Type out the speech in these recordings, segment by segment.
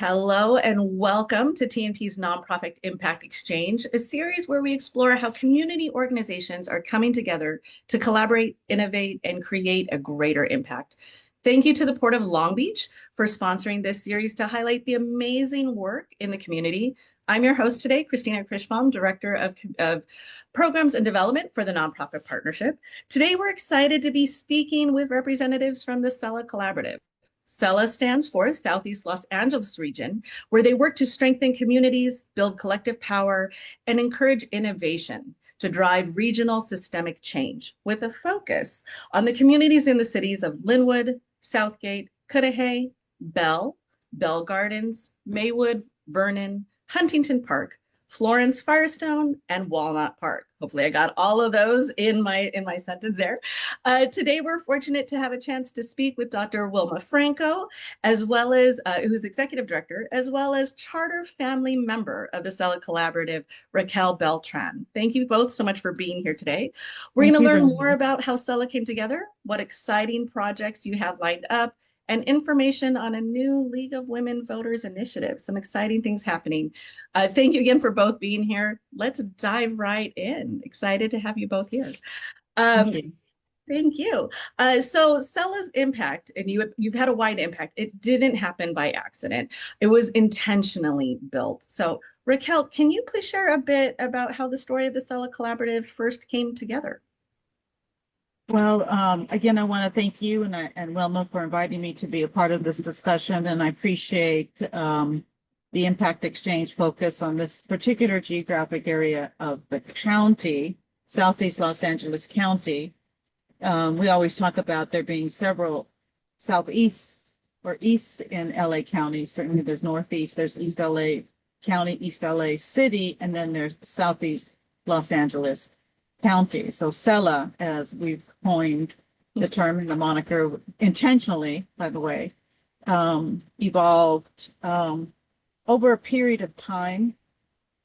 Hello and welcome to TNP's Nonprofit Impact Exchange, a series where we explore how community organizations are coming together to collaborate, innovate, and create a greater impact. Thank you to the Port of Long Beach for sponsoring this series to highlight the amazing work in the community. I'm your host today, Christina Krishbaum, Director of Programs and Development for the Nonprofit Partnership. Today, we're excited to be speaking with representatives from the SELA Collaborative. SELA stands for Southeast Los Angeles region, where they work to strengthen communities, build collective power, and encourage innovation to drive regional systemic change with a focus on the communities in the cities of Lynwood, Southgate, Cudahy, Bell Gardens, Maywood, Vernon, Huntington Park, Florence-Firestone, and Walnut Park. Hopefully I got all of those in my sentence there. Today we're fortunate to have a chance to speak with Dr. Wilma Franco, as well as who's Executive Director, as well as Charter Family Member of the SELA Collaborative, Raquel Beltran. Thank you both so much for being here today. We're going to learn more about how SELA came together, what exciting projects you have lined up, and information on a new League of Women Voters initiative. Some exciting things happening. Thank you again for both being here. Let's dive right in. Excited to have you both here. Thank you. So SELA's impact, and you've had a wide impact. It didn't happen by accident. It was intentionally built. So Raquel, can you please share a bit about how the story of the SELA Collaborative first came together? Well, again, I want to thank you and Wilma for inviting me to be a part of this discussion, and I appreciate the Impact Exchange focus on this particular geographic area of the county, Southeast Los Angeles County. We always talk about there being several southeast or east in LA County. Certainly there's northeast, there's East LA County, East LA City, and then there's Southeast Los Angeles County. So SELA, as we've coined the term and the moniker intentionally, by the way, evolved over a period of time.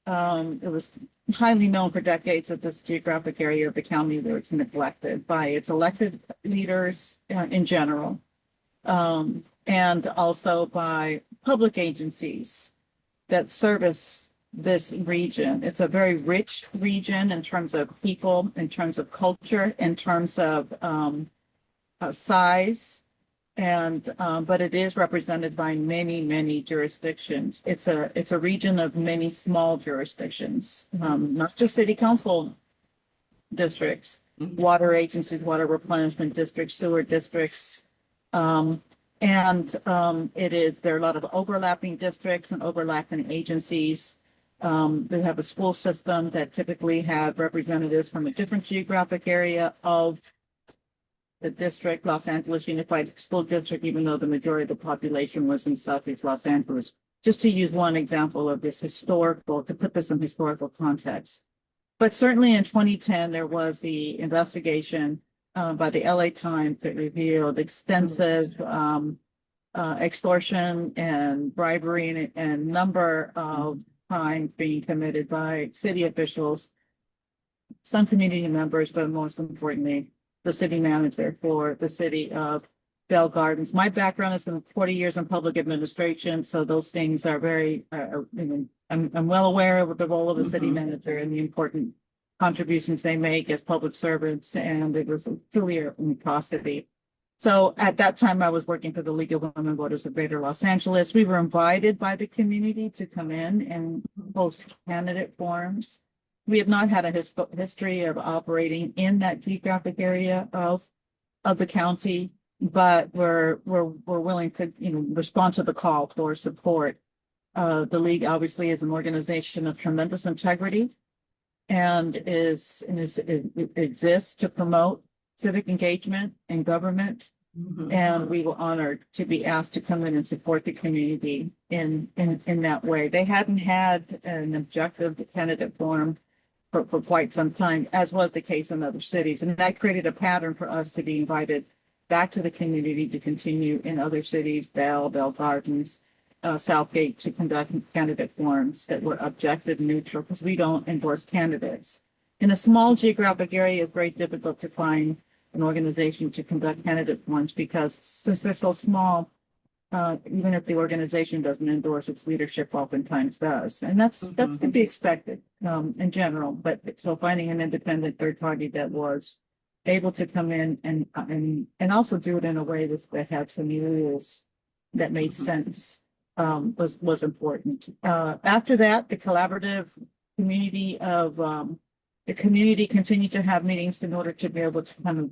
It was highly known for decades that this geographic area of the county was neglected by its elected leaders in general, and also by public agencies that service this region. It's a very rich region in terms of people, in terms of culture, in terms of size, and but it is represented by many jurisdictions. It's a region of many small jurisdictions, not just city council districts, water agencies, water replenishment districts, sewer districts, there are a lot of overlapping districts and overlapping agencies. They have a school system that typically have representatives from a different geographic area of the district, Los Angeles Unified School District, even though the majority of the population was in Southeast Los Angeles. Just to use one example of this to put this in historical context. But certainly in 2010, there was the investigation by the LA Times that revealed extensive extortion and bribery and number of crimes being committed by city officials, some community members, but most importantly, the city manager for the city of Bell Gardens. My background is in 40 years in public administration, so those things are very, I'm well aware of the role of the city manager and the important contributions they make as public servants, and it was truly a atrocity. So at that time, I was working for the League of Women Voters of Greater Los Angeles. We were invited by the community to come in and host candidate forums. We have not had a history of operating in that geographic area of the county, but we're willing to respond to the call for support. The League obviously is an organization of tremendous integrity and it exists to promote civic engagement in government. And we were honored to be asked to come in and support the community in that way. They hadn't had an objective candidate forum for quite some time, as was the case in other cities. And that created a pattern for us to be invited back to the community to continue in other cities, Bell Gardens, Southgate, to conduct candidate forums that were objective, neutral, because we don't endorse candidates. In a small geographic area, it's very difficult to find an organization to conduct candidate forums because since they're so small, even if the organization doesn't endorse its leadership, oftentimes does. And that Mhm. can be expected in general. But so finding an independent third party that was able to come in and also do it in a way that had some rules that made Mhm. sense was important. After that, the collaborative community of the community continued to have meetings in order to be able to kind of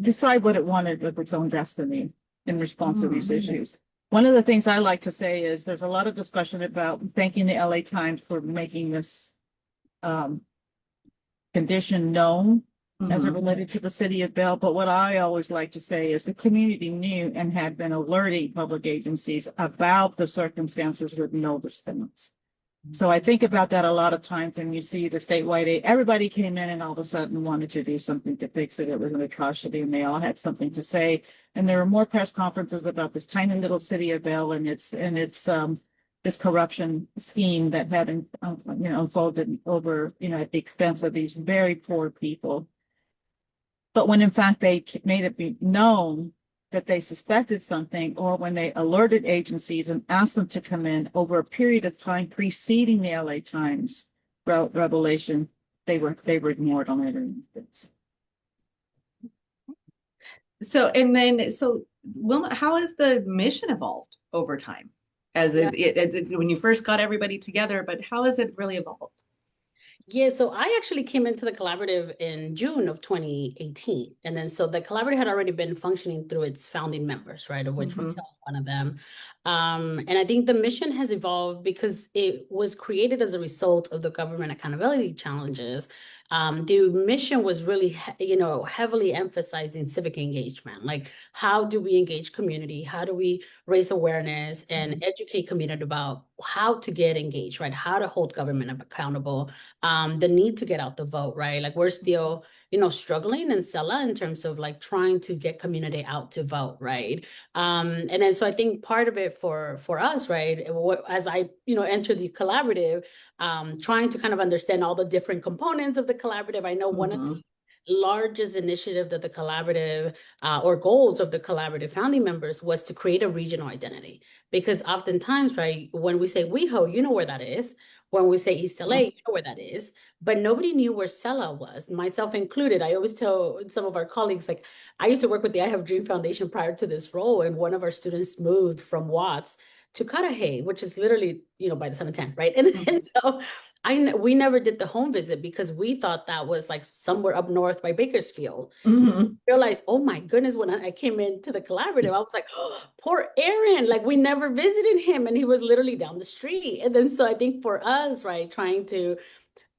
decide what it wanted with its own destiny in response to these Mm. issues. One of the things I like to say is there's a lot of discussion about thanking the LA Times for making this um, condition known as it Mhm. related to the city of Bell. But what I always like to say is the community knew and had been alerting public agencies about the circumstances with no response. So I think about that a lot of times when you see the statewide aid. Everybody came in and all of a sudden wanted to do something to fix it. It was an atrocity and they all had something to say. And there were more press conferences about this tiny little city of Bell and its this corruption scheme that had unfolded over, at the expense of these very poor people. But when in fact they made it be known that they suspected something, or when they alerted agencies and asked them to come in over a period of time preceding the LA Times revelation, they were ignored on it. So Wilma, how has the mission evolved over time? As Yeah. when you first got everybody together, but how has it really evolved? Yeah, so I actually came into the collaborative in June of 2018. And then so the collaborative had already been functioning through its founding members, right, of which Mhm. Raquel is one of them. And I think the mission has evolved because it was created as a result of the government accountability challenges. The mission was really, heavily emphasizing civic engagement. Like, how do we engage community? How do we raise awareness and educate community about how to get engaged, right? How to hold government accountable, the need to get out the vote, right? Like we're still, struggling in SELA in terms of like trying to get community out to vote, right? And then so I think part of it for us, right, as I, entered the collaborative, trying to kind of understand all the different components of the collaborative. I know one of the Mhm. largest initiative that the collaborative or goals of the collaborative founding members was to create a regional identity. Because oftentimes, right, when we say WeHo, you know where that is. When we say East LA, you know where that is. But nobody knew where SELA was, myself included. I always tell some of our colleagues, like, I used to work with the I Have a Dream Foundation prior to this role, and one of our students moved from Watts to Cudahy, which is literally, by the 710, right? And so we never did the home visit because we thought that was like somewhere up north by Bakersfield. Mhm. Realized, oh my goodness, when I came into the collaborative, I was like, oh, poor Aaron, like we never visited him and he was literally down the street. And then so I think for us, right, trying to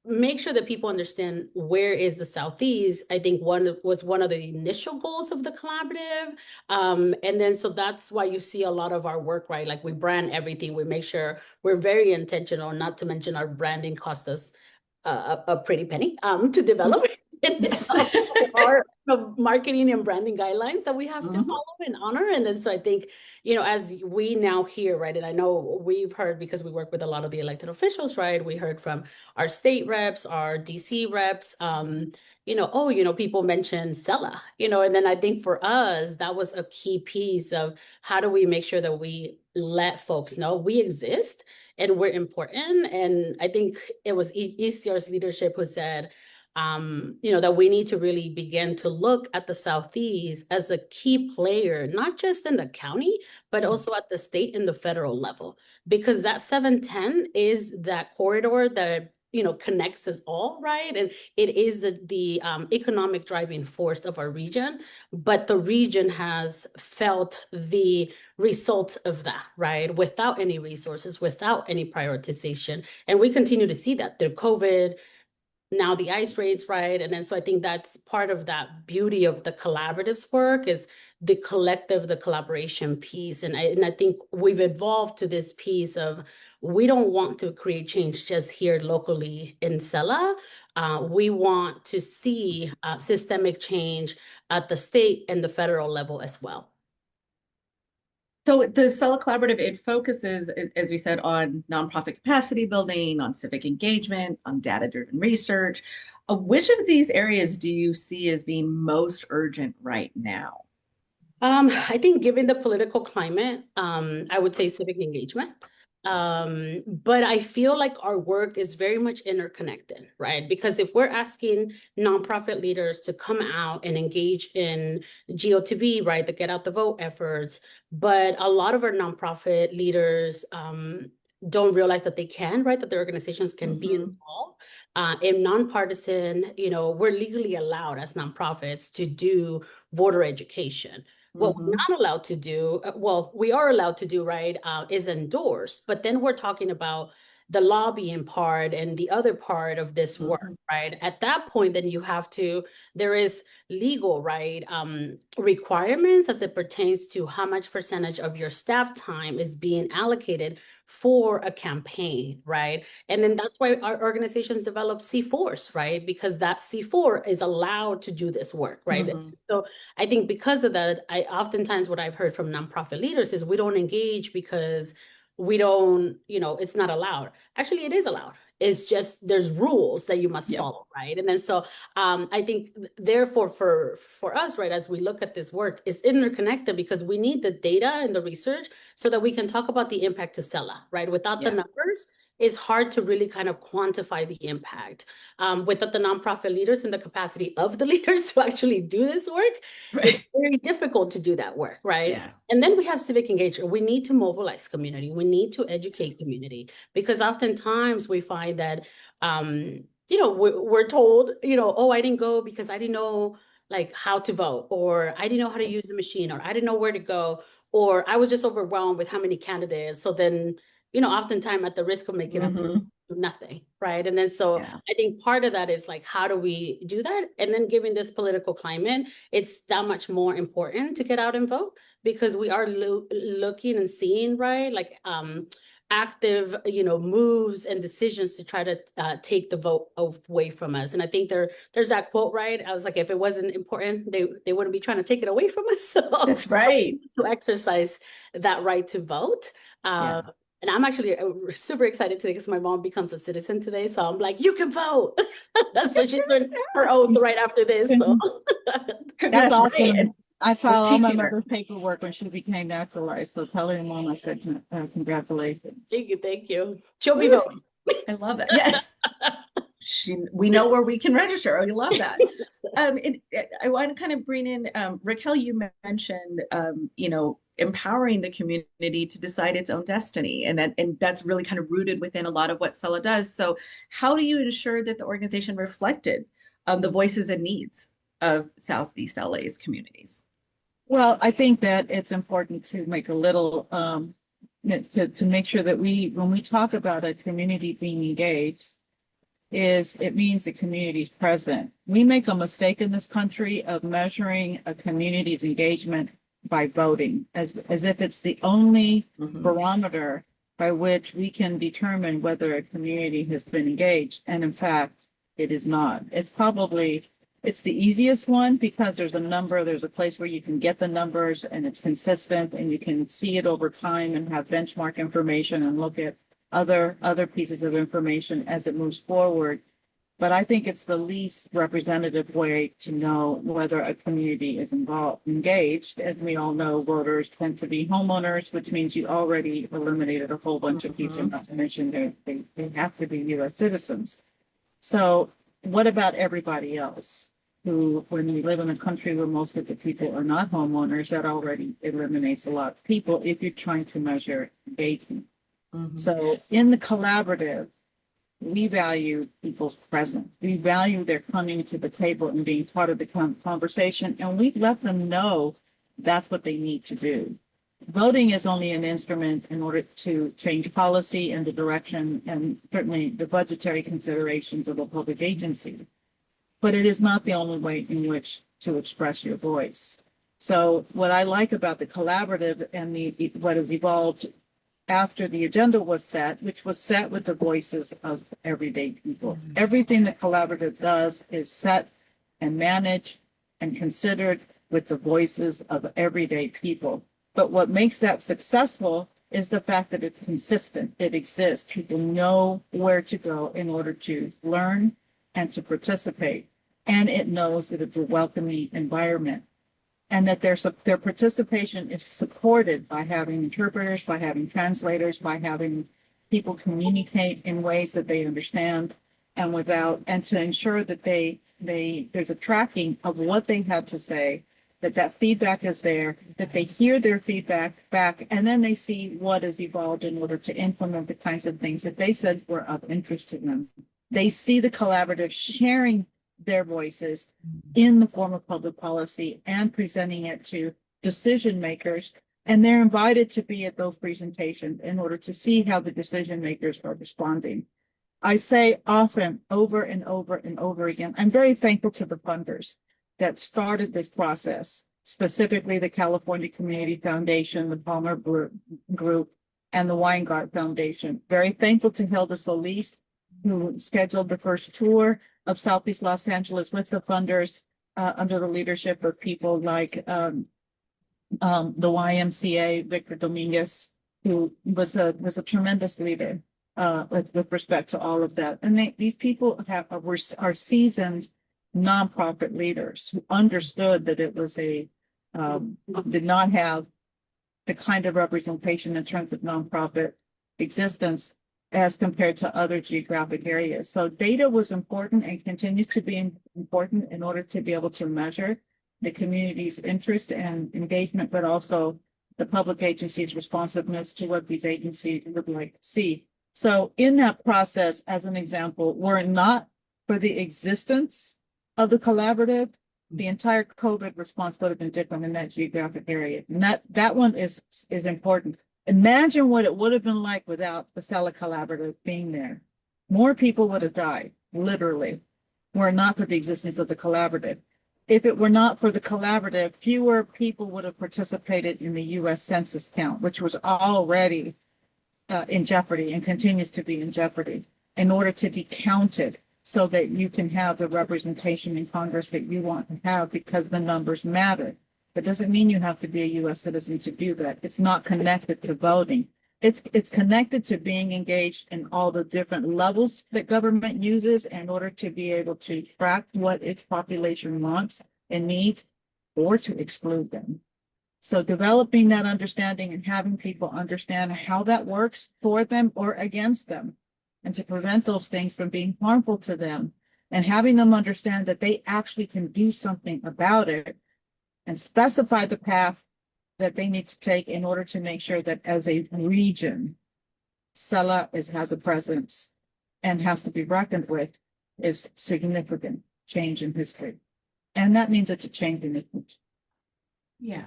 make sure that people understand where is the Southeast, I think was one of the initial goals of the collaborative. And then so that's why you see a lot of our work, right? Like we brand everything. We make sure we're very intentional, not to mention our branding cost us a pretty penny to develop. And Yes. so our marketing and branding guidelines that we have to Mhm. follow and honor. And then so I think, as we now hear, right, and I know we've heard because we work with a lot of the elected officials, right? We heard from our state reps, our DC reps, people mention SELA, and then I think for us, that was a key piece of how do we make sure that we let folks know we exist and we're important. And I think it was ECR's leadership who said, that we need to really begin to look at the Southeast as a key player, not just in the county, but also at the state and the federal level, because that 710 is that corridor that connects us all, right? And it is the economic driving force of our region, but the region has felt the result of that, right? Without any resources, without any prioritization. And we continue to see that through COVID, now the ice raids, right? And then so I think that's part of that beauty of the collaboratives work is the collective, the collaboration piece. And I think we've evolved to this piece of we don't want to create change just here locally in SELA. We want to see systemic change at the state and the federal level as well. So the SELA Collaborative, it focuses, as we said, on nonprofit capacity building, on civic engagement, on data-driven research. Which of these areas do you see as being most urgent right now? I think given the political climate, I would say civic engagement. But I feel like our work is very much interconnected, right? Because if we're asking nonprofit leaders to come out and engage in GOTV, right, the get out the vote efforts, but a lot of our nonprofit leaders don't realize that they can, right, that their organizations can be involved. In nonpartisan, we're legally allowed as nonprofits to do voter education. What we're not allowed to do, well, we are allowed to do, right, is endorse, but then we're talking about the lobbying part and the other part of this work, right? At that point, then there is legal, right, requirements as it pertains to how much percentage of your staff time is being allocated for a campaign, right? And then that's why our organizations develop C4s, right? Because that C4 is allowed to do this work, right? So I think because of that, oftentimes what I've heard from nonprofit leaders is we don't engage because we don't, it's not allowed. Actually, it is allowed. It's just there's rules that you must follow, right? And then so I think therefore for us, right, as we look at this work, it's interconnected because we need the data and the research so that we can talk about the impact to SELA, right? Without the numbers, it's hard to really kind of quantify the impact. Without the nonprofit leaders and the capacity of the leaders to actually do this work, it's very difficult to do that work, right? Yeah. And then we have civic engagement. We need to mobilize community. We need to educate community because oftentimes we find that, we're told, oh, I didn't go because I didn't know like how to vote, or I didn't know how to use the machine, or I didn't know where to go, or I was just overwhelmed with how many candidates. So then, oftentimes at the risk of making up nothing, right? And then so I think part of that is like, how do we do that? And then given this political climate, it's that much more important to get out and vote because we are looking and seeing, right? Like active, moves and decisions to try to take the vote away from us. And I think there's that quote, right? I was like, if it wasn't important, they wouldn't be trying to take it away from us. So That's right. To exercise that right to vote. And I'm actually super excited today because my mom becomes a citizen today. So I'm like, you can vote. So she's doing her oath right after this. So that's awesome. I filed all my her. mother's paperwork when she became naturalized. So tell her mom I said congratulations. Thank you. She'll be voting. I love that. Yes. We know where we can register. Oh, you love that. I want to kind of bring in Raquel, you mentioned empowering the community to decide its own destiny. And that's really kind of rooted within a lot of what SELA does. So how do you ensure that the organization reflected the voices and needs of Southeast LA's communities? Well, I think that it's important to make a little, to make sure that when we talk about a community being engaged, it means the community is present. We make a mistake in this country of measuring a community's engagement by voting, as if it's the only barometer by which we can determine whether a community has been engaged. And in fact, it is not. It's the easiest one because there's a place where you can get the numbers and it's consistent and you can see it over time and have benchmark information and look at other pieces of information as it moves forward. But I think it's the least representative way to know whether a community is engaged. As we all know, voters tend to be homeowners, which means you already eliminated a whole bunch of people, not to mention they have to be U.S. citizens. So what about everybody else who, when we live in a country where most of the people are not homeowners, that already eliminates a lot of people if you're trying to measure engagement. So in the collaborative, we value people's presence. We value their coming to the table and being part of the conversation, and we let them know that's what they need to do. Voting is only an instrument in order to change policy and the direction and certainly the budgetary considerations of a public agency. But it is not the only way in which to express your voice. So what I like about the collaborative and what has evolved after the agenda was set, which was set with the voices of everyday people. Everything that collaborative does is set and managed and considered with the voices of everyday people. But what makes that successful is the fact that it's consistent. It exists. People know where to go in order to learn and to participate. And it knows that it's a welcoming environment. and that their participation is supported by having interpreters, by having translators, by having people communicate in ways that they understand and to ensure that there's a tracking of what they have to say, that feedback is there, that they hear their feedback back, and then they see what has evolved in order to implement the kinds of things that they said were of interest to them. They see the collaborative sharing their voices in the form of public policy and presenting it to decision makers. And they're invited to be at those presentations in order to see how the decision makers are responding. I say often, over and over and over again, I'm very thankful to the funders that started this process, specifically the California Community Foundation, the Palmer Group, and the Weingart Foundation. Very thankful to Hilda Solis, who scheduled the first tour of Southeast Los Angeles with the funders under the leadership of people like the YMCA, Victor Dominguez, who was a tremendous leader with respect to all of that. And these people are seasoned nonprofit leaders who understood that it was did not have the kind of representation in terms of nonprofit existence as compared to other geographic areas. So data was important and continues to be important in order to be able to measure the community's interest and engagement, but also the public agency's responsiveness to what these agencies would like to see. So in that process, as an example, were it not for the existence of the collaborative, the entire COVID response would have been different in that geographic area. And that one is important. Imagine what it would have been like without the SELA Collaborative being there. More people would have died, literally, were it not for the existence of the collaborative. If it were not for the collaborative, fewer people would have participated in the U.S. Census count, which was already in jeopardy and continues to be in jeopardy, in order to be counted so that you can have the representation in Congress that you want to have, because the numbers matter. That doesn't mean you have to be a U.S. citizen to do that. It's not connected to voting. It's connected to being engaged in all the different levels that government uses in order to be able to track what its population wants and needs, or to exclude them. So developing that understanding and having people understand how that works for them or against them, and to prevent those things from being harmful to them, and having them understand that they actually can do something about it and specify the path that they need to take in order to make sure that as a region, SELA has a presence and has to be reckoned with, is significant change in history. And that means it's a change in the future. Yeah.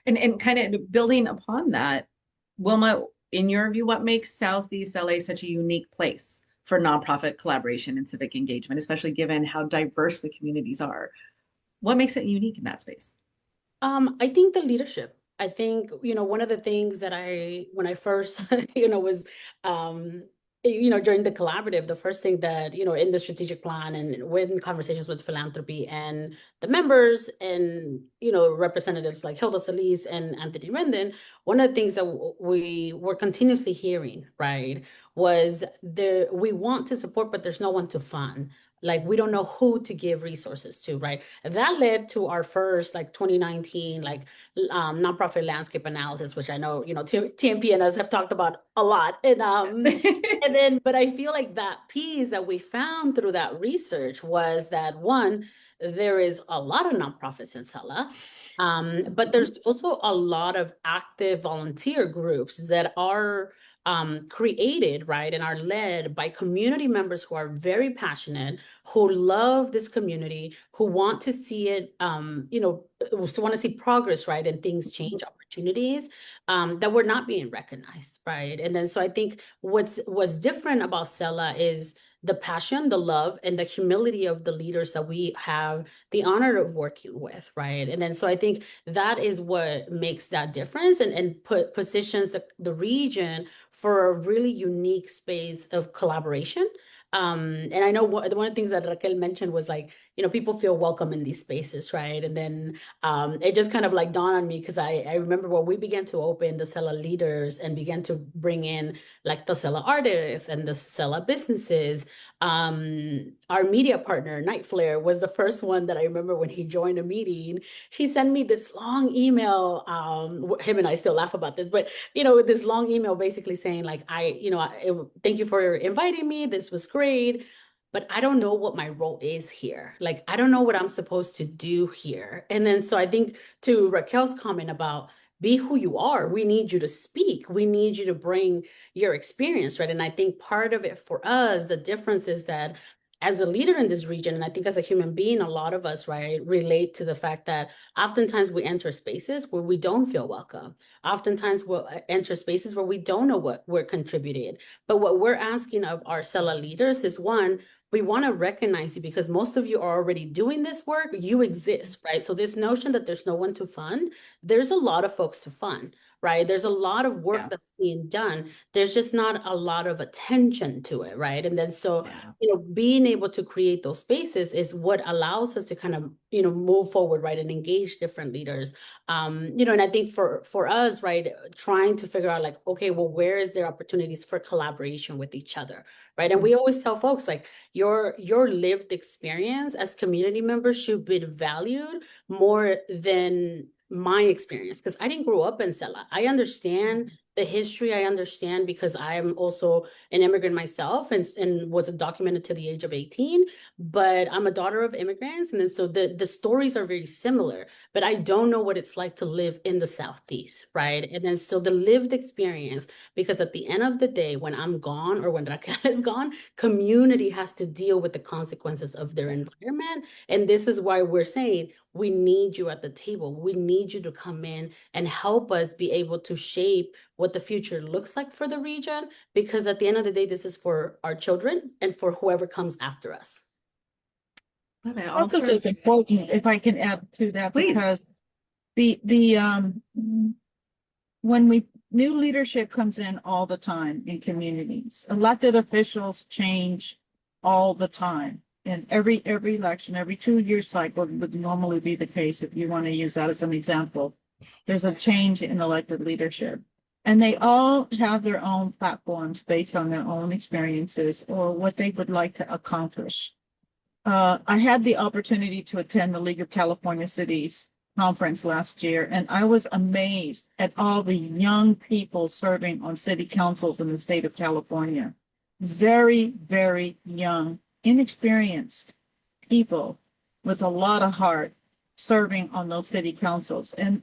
And kind of building upon that, Wilma, in your view, what makes Southeast LA such a unique place for nonprofit collaboration and civic engagement, especially given how diverse the communities are? What makes it unique in that space? I think the leadership. I think, one of the things that when I first, was, during the collaborative, the first thing that, in the strategic plan and when conversations with philanthropy and the members and, representatives like Hilda Solis and Anthony Rendon, one of the things that we were continuously hearing, right, was we want to support, but there's no one to fund. Like, we don't know who to give resources to, right? And that led to our first, 2019, nonprofit landscape analysis, which I know, TMP and us have talked about a lot. And but I feel like that piece that we found through that research was that, one, there is a lot of nonprofits in SELA, but there's also a lot of active volunteer groups that are created, right, and are led by community members who are very passionate, who love this community, who want to see it, want to see progress, right, and things change, opportunities that were not being recognized, right? And then so I think what's different about SELA is the passion, the love, and the humility of the leaders that we have the honor of working with, right? And then so I think that is what makes that difference and positions the region for a really unique space of collaboration. And I know one of the things that Raquel mentioned was people feel welcome in these spaces, right? And then it just kind of like dawned on me, because I remember when we began to open the SELA leaders and began to bring in like the SELA artists and the SELA businesses. Our media partner, Night Flare, was the first one that I remember when he joined a meeting. He sent me this long email. Him and I still laugh about this, but this long email basically saying like, thank you for inviting me. This was great, but I don't know what my role is here. Like, I don't know what I'm supposed to do here. And then so I think to Raquel's comment about be who you are, we need you to speak. We need you to bring your experience, right? And I think part of it for us, the difference is that as a leader in this region, and I think as a human being, a lot of us, right, relate to the fact that oftentimes we enter spaces where we don't feel welcome. Oftentimes we'll enter spaces where we don't know what we're contributing. But what we're asking of our SELA leaders is, one, we want to recognize you because most of you are already doing this work. You exist, right? So this notion that there's no one to fund, there's a lot of folks to fund, right? There's a lot of work that's being done. There's just not a lot of attention to it, right? And then so, being able to create those spaces is what allows us to kind of, move forward, right? And engage different leaders. And I think for us, right, trying to figure out like, okay, well, where is there opportunities for collaboration with each other, right? And we always tell folks like your lived experience as community members should be valued more than my experience, because I didn't grow up in SELA. I understand the history. I understand because I'm also an immigrant myself and was documented to the age of 18, but I'm a daughter of immigrants. And then so the stories are very similar, but I don't know what it's like to live in the Southeast, right? And then so the lived experience, because at the end of the day, when I'm gone or when Raquel is gone, community has to deal with the consequences of their environment. And this is why we're saying, we need you at the table. We need you to come in and help us be able to shape what the future looks like for the region, because at the end of the day, this is for our children and for whoever comes after us. Also, it's important, if I can add to that, Please. because when new leadership comes in all the time in communities, elected officials change all the time. And every election, every 2-year cycle would normally be the case if you want to use that as an example. There's a change in elected leadership. And they all have their own platforms based on their own experiences or what they would like to accomplish. I had the opportunity to attend the League of California Cities conference last year, and I was amazed at all the young people serving on city councils in the state of California. Very, very young, inexperienced people with a lot of heart serving on those city councils. And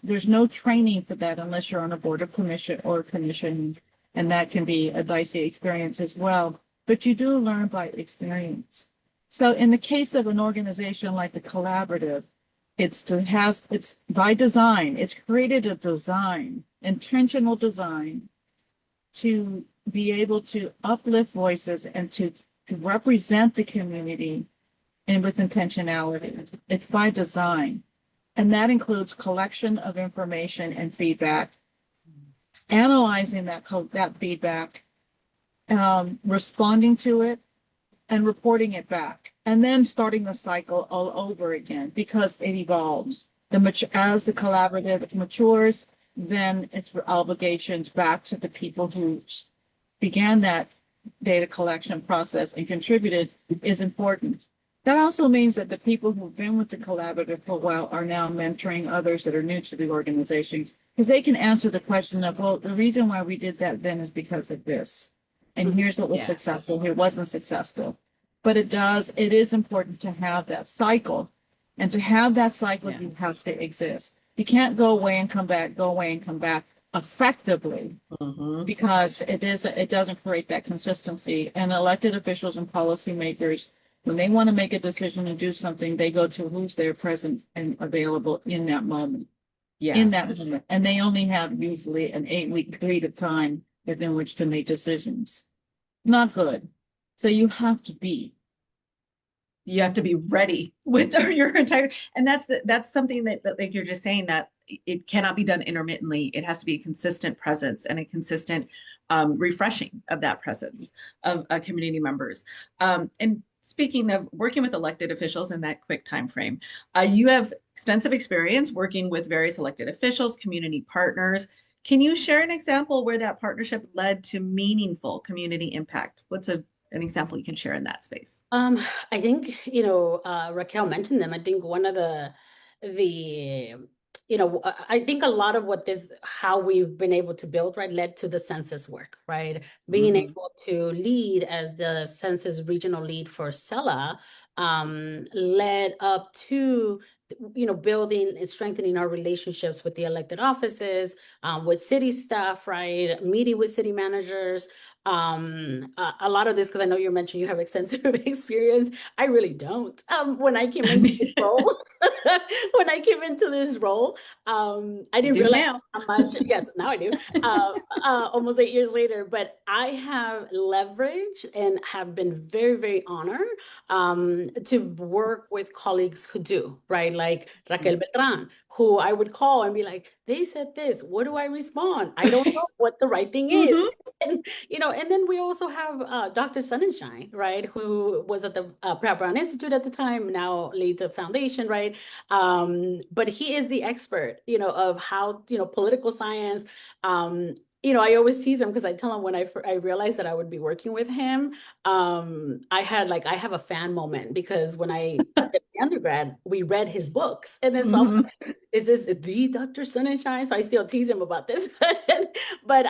there's no training for that unless you're on a board of commission or commission, and that can be a dicey experience as well. But you do learn by experience. So in the case of an organization like the Collaborative, it's by design, it's created a design, intentional design, to be able to uplift voices and to represent the community and with intentionality. It's by design. And that includes collection of information and feedback, analyzing that feedback, responding to it, and reporting it back. And then starting the cycle all over again because it evolves. As the Collaborative matures, then its obligations back to the people who began that data collection process and contributed is important. That also means that the people who've been with the Collaborative for a while are now mentoring others that are new to the organization, because they can answer the question of, well, the reason why we did that then is because of this. And here's what was successful, here wasn't successful. But it is important to have that cycle. And to have that cycle, you have to exist. You can't go away and come back, effectively, because it doesn't create that consistency. And elected officials and policymakers, when they want to make a decision and do something, they go to who's there present and available in that moment. In that moment. And they only have usually an 8-week period of time within which to make decisions. Not good. So you have to be ready with your entire, and that's something that like you're just saying, that it cannot be done intermittently. It has to be a consistent presence and a consistent refreshing of that presence of community members. And Speaking of working with elected officials in that quick time frame, you have extensive experience working with various elected officials, community partners. Can you share an example where that partnership led to meaningful community impact? What's an example you can share in that space? I think, Raquel mentioned them. I think one of the, I think a lot of how we've been able to build, right, led to the census work, right? Being Mhm. able to lead as the census regional lead for SELA, led up to, building and strengthening our relationships with the elected offices, with city staff, right? Meeting with city managers, a lot of this, because I know you mentioned you have extensive experience. I really don't. When I came into this role, I You didn't do realize now. how much. Yes, now I do. Almost 8 years later, but I have leverage and have been very, very honored to work with colleagues who do, right? Like Raquel Beltran, who I would call and be like, they said this. What do I respond? I don't know what the right thing is. Mhm. And then we also have Dr. Sunshine, right, who was at the Pratt Brown Institute at the time, now leads a foundation, right? But he is the expert, of how, political science. I always tease him because I tell him when I realized that I would be working with him, I have a fan moment because when I did the undergrad, we read his books, and then so Mhm. is this the Dr. Sunshine? So I still tease him about this. But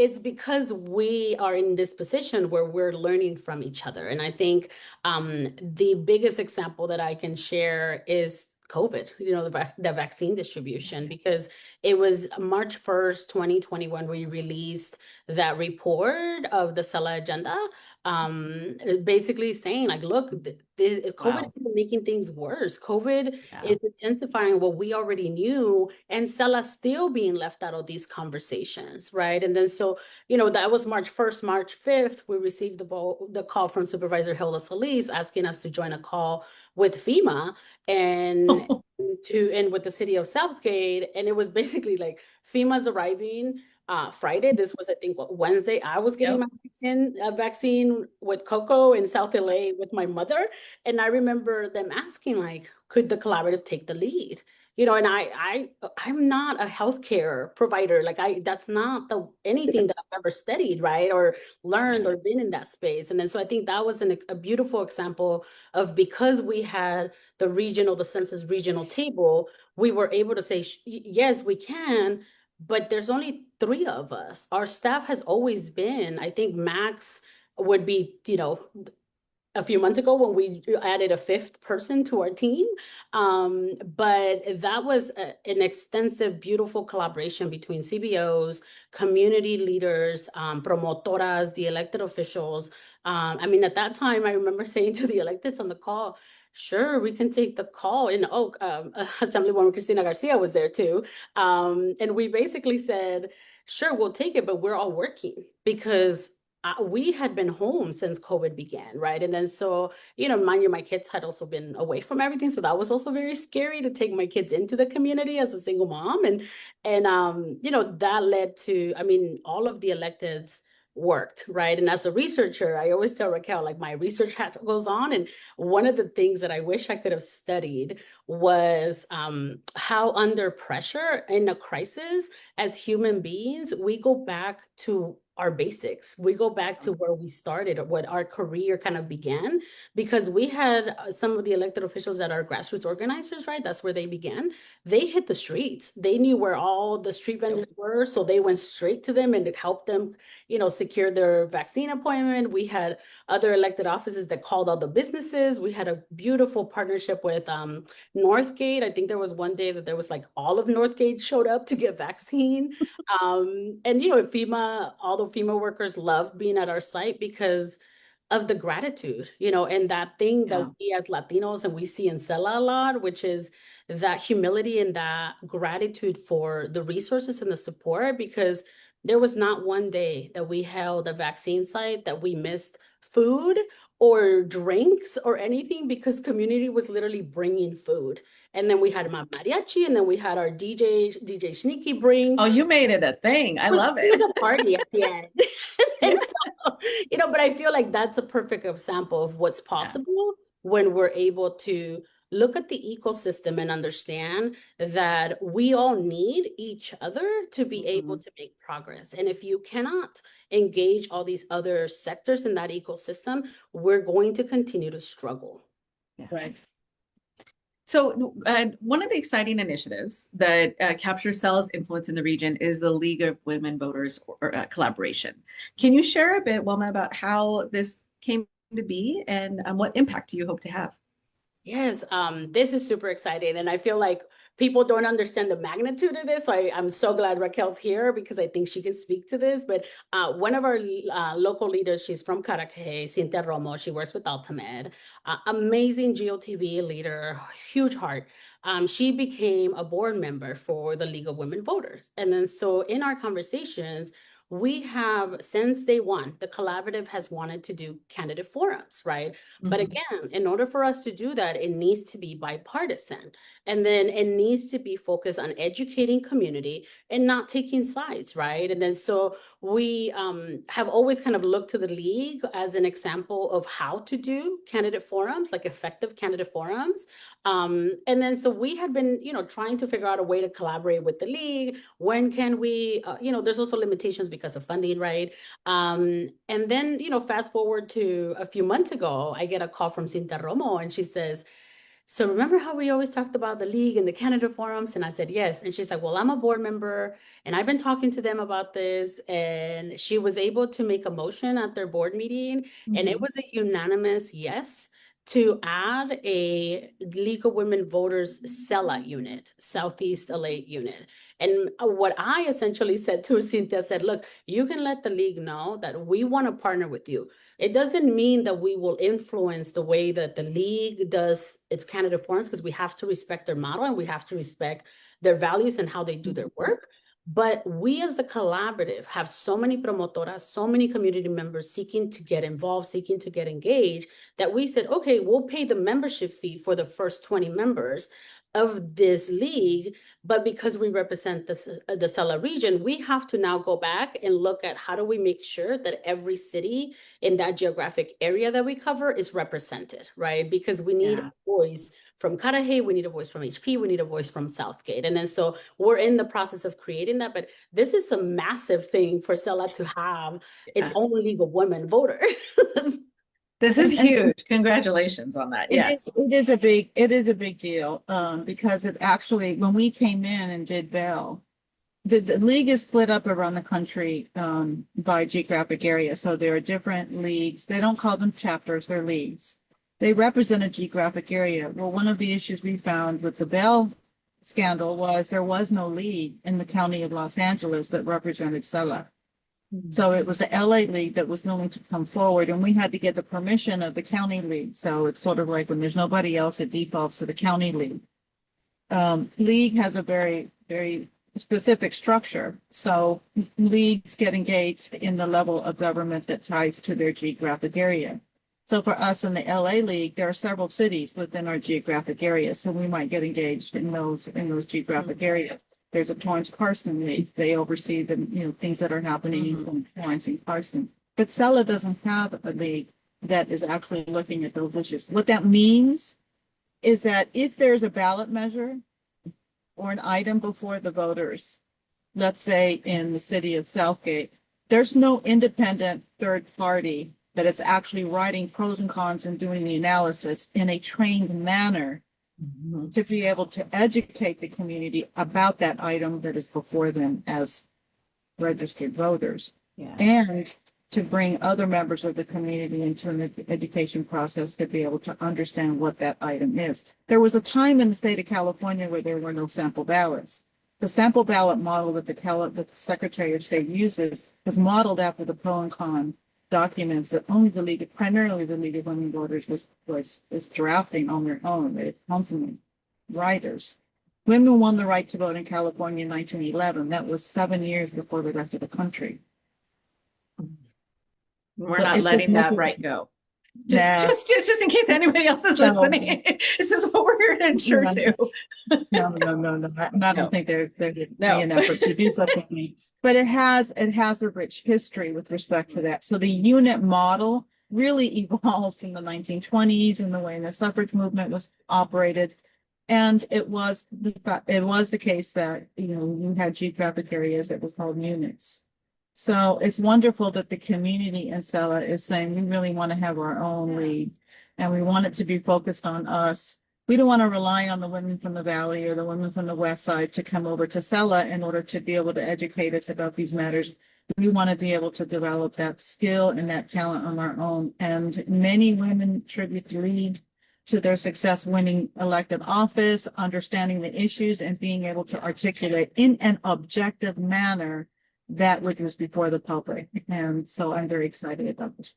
it's because we are in this position where we're learning from each other. And I think the biggest example that I can share is COVID, the vaccine distribution, because it was March 1st, 2020, when we released that report of the SELA agenda, basically saying like, look, COVID Wow. is making things worse. COVID Yeah. is intensifying what we already knew, and SELA still being left out of these conversations, right? And then so, that was March 1st, March 5th, we received the call from Supervisor Hilda Solis asking us to join a call with FEMA and with the city of Southgate. And it was basically like FEMA's arriving Friday. This was, I think, Wednesday. I was getting Yep. my vaccine with Coco in South LA with my mother. And I remember them asking, like, could the collaborative take the lead? And I'm not a healthcare provider. Like that's not anything that I've ever studied, right? Or learned Yeah. or been in that space. And then so I think that was a beautiful example of, because we had the census regional table, we were able to say, yes, we can, but there's only 3 of us. Our staff has always been, I think max would be, a few months ago when we added a 5th person to our team. But that was an extensive, beautiful collaboration between CBOs, community leaders, promotoras, the elected officials. I mean, at that time, I remember saying to the electeds on the call, sure, we can take the call. And Assemblywoman Cristina Garcia was there too. And we basically said, sure, we'll take it, but we're all working because we had been home since COVID began, right? And then so, mind you, my kids had also been away from everything. So that was also very scary to take my kids into the community as a single mom. And that led to, I mean, all of the electeds worked, right? And as a researcher, I always tell Raquel, like my research hat goes on. And one of the things that I wish I could have studied was how under pressure in a crisis, as human beings, we go back to our basics. We go back to where we started, or what our career kind of began, because we had some of the elected officials that are grassroots organizers, right? That's where they began. They hit the streets. They knew where all the street vendors were. So they went straight to them and it helped them, secure their vaccine appointment. We had other elected offices that called out the businesses. We had a beautiful partnership with Northgate. I think there was one day that there was like all of Northgate showed up to get vaccine. And FEMA, all the FEMA workers love being at our site because of the gratitude, and that thing that Yeah. we as Latinos and we see in SELA a lot, which is that humility and that gratitude for the resources and the support, because there was not one day that we held a vaccine site that we missed food or drinks or anything because community was literally bringing food. And then we had my mariachi, and then we had our DJ Sneaky bring. Oh, you made it a thing. I love It it. was a party at the end. Yeah. And so, but I feel like that's a perfect example of what's possible when we're able to look at the ecosystem and understand that we all need each other to be able to make progress. And if you cannot engage all these other sectors in that ecosystem, we're going to continue to struggle. Yeah. Right. So one of the exciting initiatives that captures SELA's influence in the region is the League of Women Voters collaboration. Can you share a bit, Wilma, about how this came to be and what impact do you hope to have? Yes, this is super exciting. And I feel like people don't understand the magnitude of this. So I'm so glad Raquel's here because I think she can speak to this. But one of our local leaders, she's from Cudahy, Cynthia Romo. She works with Ultimate. Amazing GOTV leader, huge heart. She became a board member for the League of Women Voters. And then so in our conversations, we have, since day one, the collaborative has wanted to do candidate forums, right? But again, in order for us to do that, it needs to be bipartisan. And then it needs to be focused on educating community and not taking sides, right? And then so we have always kind of looked to the league as an example of how to do candidate forums, like effective candidate forums. And then so we had been, trying to figure out a way to collaborate with the league. When can we, there's also limitations because of funding, right? And then, fast forward to a few months ago, I get a call from Cynthia Romo and she says, so remember how we always talked about the league and the candidate forums? And I said, yes. And she's like, well, I'm a board member and I've been talking to them about this. And she was able to make a motion at their board meeting. And it was a unanimous yes to add a League of Women Voters SELA unit, Southeast LA unit. And what I essentially said to Cynthia said, look, you can let the league know that we want to partner with you. It doesn't mean that we will influence the way that the league does its candidate forums because we have to respect their model and we have to respect their values and how they do their work. But we as the collaborative have so many promotoras, so many community members seeking to get involved, seeking to get engaged, that we said, okay, we'll pay the membership fee for the first 20 members of this league. But because we represent the SELA region, we have to now go back and look at how do we make sure that every city in that geographic area that we cover is represented, right? Because we need a voice from Cudahy, we need a voice from HP, we need a voice from Southgate. And then so we're in the process of creating that, but this is a massive thing for SELA to have its own League of Women Voters. This is huge. Congratulations on that. Yes. It is a big deal because it actually, when we came in and did Bell, the league is split up around the country by geographic area. So there are different leagues. They don't call them chapters, they're leagues. They represent a geographic area. Well, one of the issues we found with the Bell scandal was there was no league in the county of Los Angeles that represented SELA. So it was the LA League that was willing to come forward, and we had to get the permission of the county league. So it's sort of like when there's nobody else, it defaults to the county league. League has a very, very specific structure. So leagues get engaged in the level of government that ties to their geographic area. So for us in the LA League, there are several cities within our geographic area. So we might get engaged in those geographic areas. There's a Torrance-Carson League. They oversee the things that are happening in Torrance and Carson. But SELA doesn't have a league that is actually looking at those issues. What that means is that if there's a ballot measure or an item before the voters, let's say in the city of Southgate, there's no independent third party that is actually writing pros and cons and doing the analysis in a trained manner to be able to educate the community about that item that is before them as registered voters, and to bring other members of the community into an education process to be able to understand what that item is. There was a time in the state of California where there were no sample ballots. The sample ballot model that the Secretary of State uses was modeled after the pro and con documents that only primarily the League of Women Voters was drafting on their own. It's councilmen, writers. Women won the right to vote in California in 1911. That was 7 years before the rest of the country. We're not letting that right go. Just in case anybody else is No. listening. This is what we're here to ensure too. No. I don't think there's No. an effort to do such a thing. But it has a rich history with respect to that. So the unit model really evolves from the 1920s and the way the suffrage movement was operated. And it was the case that, you had geographic areas that were called units. So it's wonderful that the community in SELA is saying we really want to have our own league and we want it to be focused on us. We don't want to rely on the women from the Valley or the women from the West Side to come over to SELA in order to be able to educate us about these matters. We want to be able to develop that skill and that talent on our own. And many women attribute the lead to their success winning elected office, understanding the issues, and being able to articulate in an objective manner that which was before the public. And so I'm very excited about this.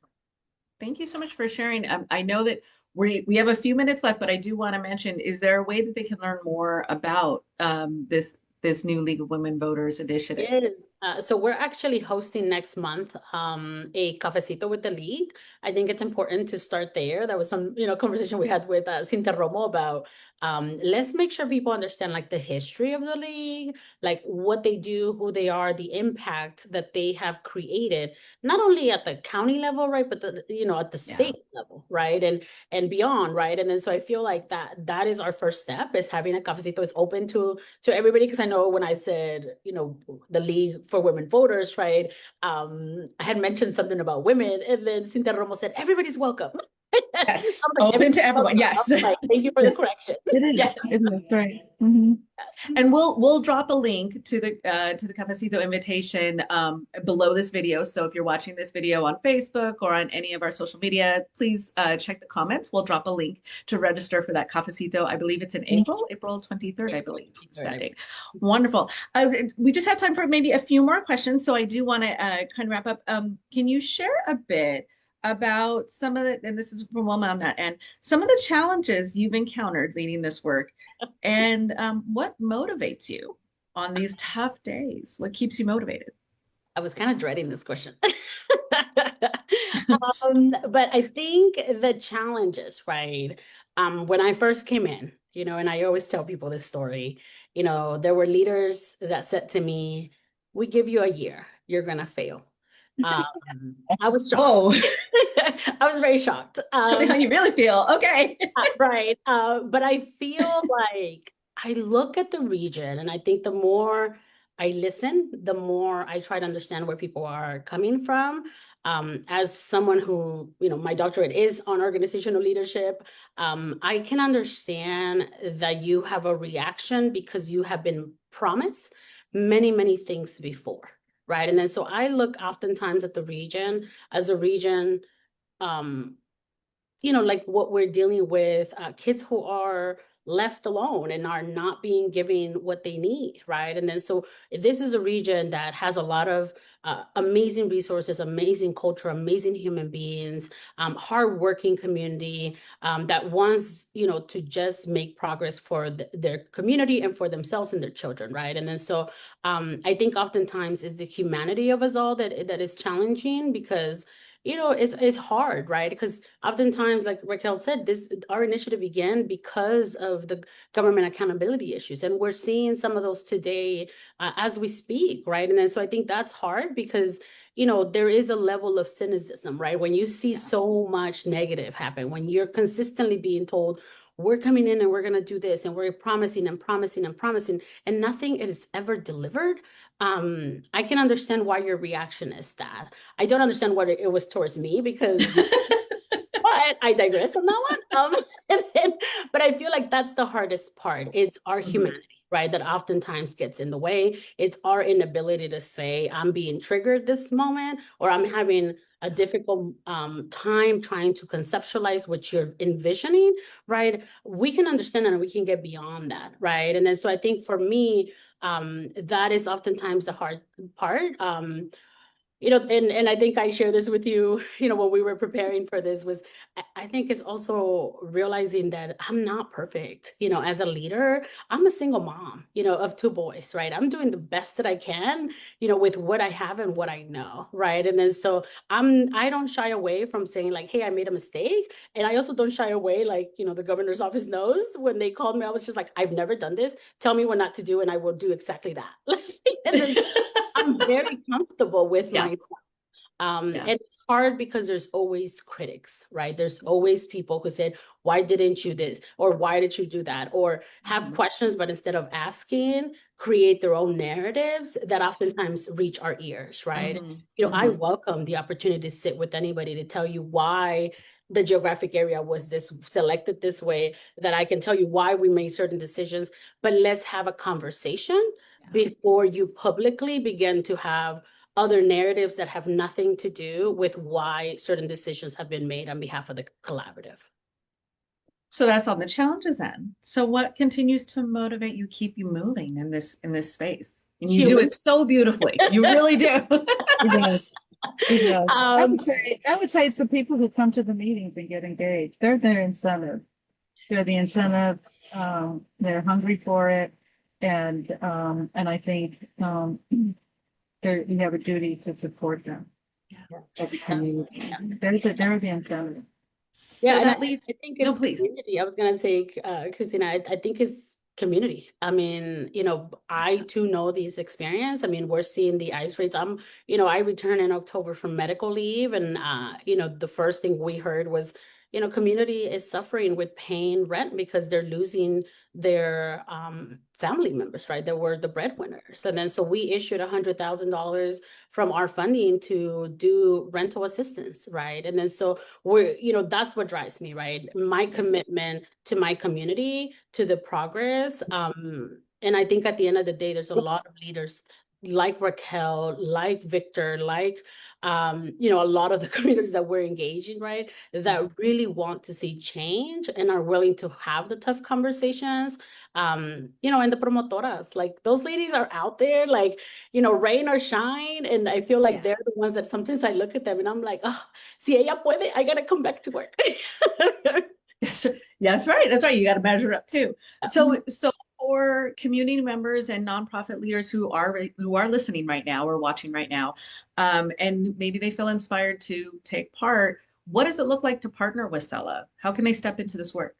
Thank you so much for sharing. I know that we have a few minutes left, but I do want to mention, is there a way that they can learn more about this new League of Women Voters initiative? Yes. So we're actually hosting next month a cafecito with the league. I think it's important to start there. That was some conversation we had with Cinta Romo about let's make sure people understand like the history of the league, like what they do, who they are, the impact that they have created, not only at the county level, right, but at the state level, right, and beyond, right. And then so I feel like that is our first step, is having a cafecito. It's open to everybody, because I know when I said the League for Women Voters, right, I had mentioned something about women, and then Cinta Romo said everybody's welcome. Yes, like, open to everyone. Yes. Like, thank you for the correction. It is. Yes. It is, right. Mm-hmm. And we'll drop a link to the cafecito invitation below this video. So if you're watching this video on Facebook or on any of our social media, please check the comments. We'll drop a link to register for that cafecito. I believe it's in April 23rd, I believe is that date. Wonderful. We just have time for maybe a few more questions. So I do want to kind of wrap up. Can you share a bit about some of the, and this is from Wilma on that end, some of the challenges you've encountered leading this work, and what motivates you on these tough days? What keeps you motivated? I was kind of dreading this question. But I think the challenges, right? When I first came in, and I always tell people this story, there were leaders that said to me, we give you a year, you're going to fail. I was shocked. Oh, I was very shocked. Tell me how you really feel. Okay. Right. But I feel like I look at the region, and I think the more I listen, the more I try to understand where people are coming from. As someone who, my doctorate is on organizational leadership, I can understand that you have a reaction because you have been promised many, many things before. Right. And then so I look oftentimes at the region as a region, like what we're dealing with, kids who are left alone and are not being given what they need, right? And then so this is a region that has a lot of amazing resources, amazing culture, amazing human beings, hardworking community that wants, to just make progress for their community and for themselves and their children, right? And then so I think oftentimes is the humanity of us all that is challenging, because it's hard, right? Because oftentimes, like Raquel said, our initiative began because of the government accountability issues. And we're seeing some of those today as we speak, right? And then so I think that's hard because, there is a level of cynicism, right? When you see so much negative happen, when you're consistently being told, we're coming in and we're going to do this, and we're promising and promising and promising, and nothing is ever delivered. I can understand why your reaction is that. I don't understand what it was towards me, because but I digress on that one. But I feel like that's the hardest part. It's our humanity, right? That oftentimes gets in the way. It's our inability to say, I'm being triggered this moment, or I'm having a difficult time trying to conceptualize what you're envisioning, right? We can understand that, and we can get beyond that, right? And then so I think for me, that is oftentimes the hard part. and I think I shared this with you, when we were preparing for this was, I think it's also realizing that I'm not perfect, as a leader. I'm a single mom, of two boys, right? I'm doing the best that I can, with what I have and what I know, right? And then so I don't shy away from saying like, hey, I made a mistake. And I also don't shy away, like, the governor's office knows when they called me, I was just like, I've never done this. Tell me what not to do, and I will do exactly that. And then I'm very comfortable with Yeah. myself. Yeah. And it's hard because there's always critics, right? There's always people who said, why didn't you this? Or why did you do that? Or have questions, but instead of asking, create their own narratives that oftentimes reach our ears, right? I welcome the opportunity to sit with anybody to tell you why the geographic area was this selected this way, that I can tell you why we made certain decisions, but let's have a conversation before you publicly begin to have other narratives that have nothing to do with why certain decisions have been made on behalf of the collaborative. So that's on the challenges end. So what continues to motivate you, keep you moving in this space? And you do it so beautifully. You really do. Yes. Yeah. I would say it's the people who come to the meetings and get engaged. They're their incentive. They're the incentive. They're hungry for it, and I think we have a duty to support them. Yeah. They're the incentive. So yeah, that and leads. I think it's No, please. community. I was gonna say, Christina, I think it's community. I mean, I too know these experience. I mean, we're seeing the ICE rates. I returned in October from medical leave, and the first thing we heard was, community is suffering with paying rent because they're losing their family members, right? That were the breadwinners. And then so we issued $100,000 from our funding to do rental assistance, right? And then so that's what drives me, right? My commitment to my community, to the progress. And I think at the end of the day, there's a lot of leaders like Raquel, like Victor, like a lot of the communities that we're engaging, right, that really want to see change and are willing to have the tough conversations. And the promotoras, like those ladies are out there, like, rain or shine. And I feel like they're the ones that sometimes I look at them and I'm like, oh, si ella puede, I gotta come back to work. That's right. That's right. You got to measure up too. So for community members and nonprofit leaders who are listening right now or watching right now, and maybe they feel inspired to take part, what does it look like to partner with SELA? How can they step into this work?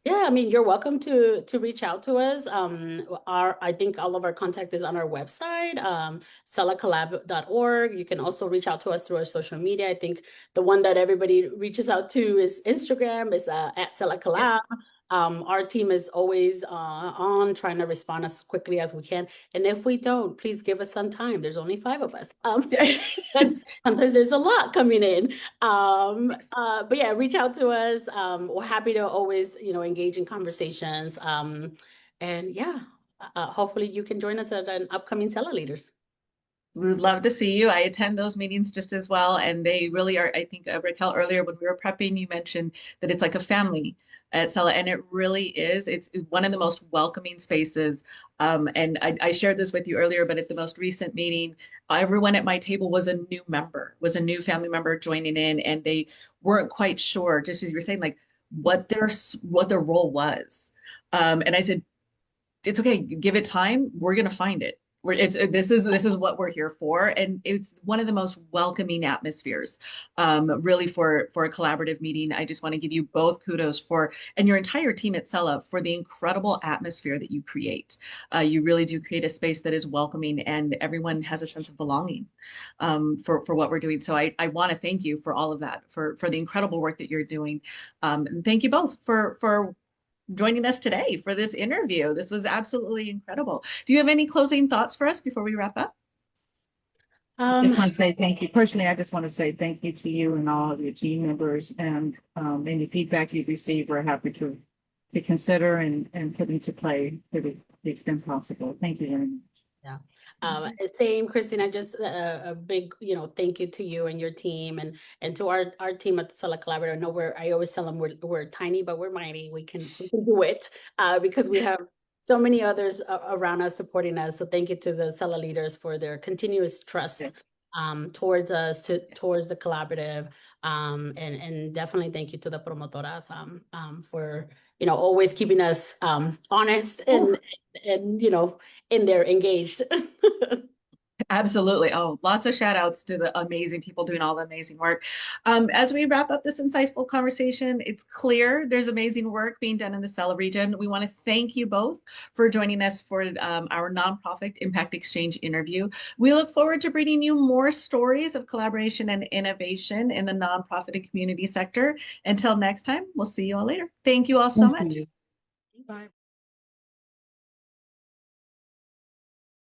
Yeah, I mean, you're welcome to reach out to us. I think all of our contact is on our website, SELAcollab.org. You can also reach out to us through our social media. I think the one that everybody reaches out to is Instagram, is at SELA Collab. Our team is always on trying to respond as quickly as we can. And if we don't, please give us some time. There's only 5 of us. Sometimes there's a lot coming in. But yeah, reach out to us. We're happy to always, engage in conversations. And yeah, hopefully you can join us at an upcoming SELA Leaders. We would love to see you. I attend those meetings just as well. And they really are, I think, Raquel, earlier when we were prepping, you mentioned that it's like a family at SELA, and it really is. It's one of the most welcoming spaces. And I shared this with you earlier, but at the most recent meeting, everyone at my table was a new family member joining in, and they weren't quite sure, just as you were saying, like what their role was. And I said, it's okay, give it time. We're going to find it. This is what we're here for, and it's one of the most welcoming atmospheres, really for a collaborative meeting. I just want to give you both kudos and your entire team at SELA for the incredible atmosphere that you create. You really do create a space that is welcoming, and everyone has a sense of belonging for what we're doing. So I want to thank you for all of that, for the incredible work that you're doing, and thank you both for joining us today for this interview. This was absolutely incredible. Do you have any closing thoughts for us before we wrap up? I just want to say thank you. Personally, I just want to say thank you to you and all of your team members, and any feedback you've received, we're happy to consider and put into play to the extent possible. Thank you very much. Yeah. Same, Christina, just a big, thank you to you and your team, and to our team at the SELA Collaborative. I know I always tell them we're tiny, but we're mighty. We can do it because we have so many others around us supporting us. So thank you to the SELA leaders for their continuous trust towards us, towards the collaborative. And definitely thank you to the promotoras for, always keeping us honest and in there engaged. Absolutely. Oh, lots of shout outs to the amazing people doing all the amazing work. As we wrap up this insightful conversation, it's clear there's amazing work being done in the SELA region. We want to thank you both for joining us for our nonprofit impact exchange interview. We look forward to bringing you more stories of collaboration and innovation in the nonprofit and community sector. Until next time, we'll see you all later. Thank you all so much. Bye.